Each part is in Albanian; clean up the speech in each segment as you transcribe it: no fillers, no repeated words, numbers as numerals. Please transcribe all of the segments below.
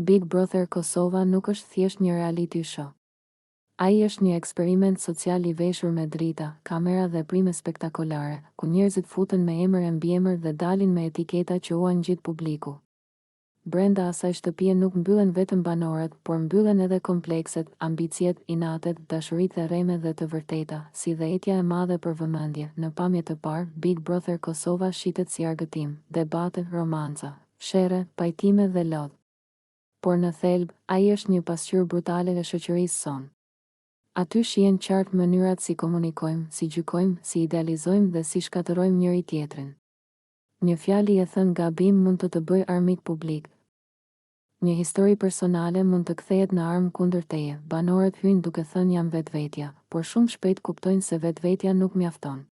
Big Brother Kosova nuk është thjesht një reality show. Ai është një eksperiment social i veshur me drita, kamera dhe prime spektakolare, ku njerëzit futen me emër e mbiemër dhe dalin me etiketa që u ngjit publiku. Brenda asaj shtëpie nuk mbyllen vetëm banorët, por mbyllen edhe komplekset, ambiciet, inatet, dashuritë e rreme dhe të vërteta, si dhe etja e madhe për vëmendje. Në pamje të parë, Big Brother Kosova shitet si argëtim, debate, romanca, shere, pajtime dhe lodh. Por në thelb, ai është një pasqyrë brutale e shoqërisë sonë. Aty shihen qartë mënyrat si komunikojmë, si gjykojmë, si idealizojmë dhe si shkatërrojmë njëri tjetrin. Një fjali e thënë gabim mund të bëjë armik publik. Një histori personale mund të kthehet në armë kundër teje. Banorët hyjnë duke thënë jam vetvetja, por shumë shpejt kuptojnë se vetvetja nuk mjafton.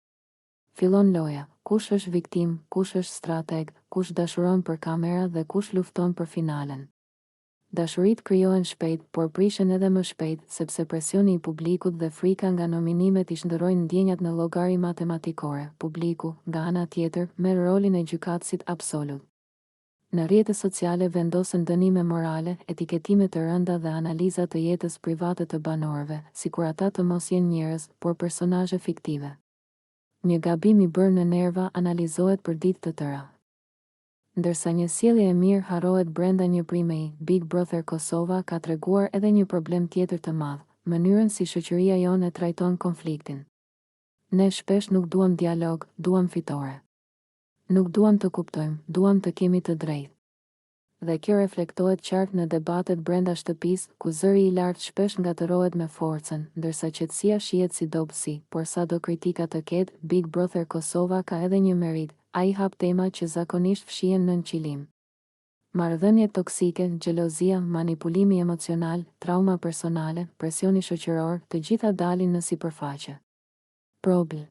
Fillon loja, kush është viktim, kush është strateg, kush dashuron për kamera dhe kush lufton për finalen. Dashuritë krijohen shpejt, por prishen edhe më shpejt, sepse presioni i publikut dhe frika nga nominimet i shndërrojnë ndjenjat në llogari matematikore. Publiku, nga ana tjetër, merr rolin e gjykatësit absolut. Në rrjetet sociale vendosen dënime morale, etiketime të rënda dhe analiza të jetës private të banorëve, sikur ata të mos jenë njerëz, por personazhe fiktive. Një gabim i bërë në nerva analizohet për ditë të tëra. Ndërsa një sjellje e mirë harrohet brenda një primei, Big Brother Kosova ka treguar edhe një problem tjetër të madh, mënyrën si shoqëria jonë e trajton konfliktin. Ne shpesh nuk duam dialog, duam fitore. Nuk duam të kuptojmë, duam të kemi të drejtë. Dhe kjo reflektohet qartë në debatet brenda shtëpisë, ku zëri i lartë shpesh ngatërohet me forcën, ndërsa qetësia shihet si dobësi, por sado kritika të ketë, Big Brother Kosova ka edhe një merit. Ai hap tema që zakonisht fshihen nën qilim. Marrëdhënie toksike, xhelozia, manipulimi emocional, trauma personale, presioni shoqëror, të gjitha dalin në sipërfaqe. Problem.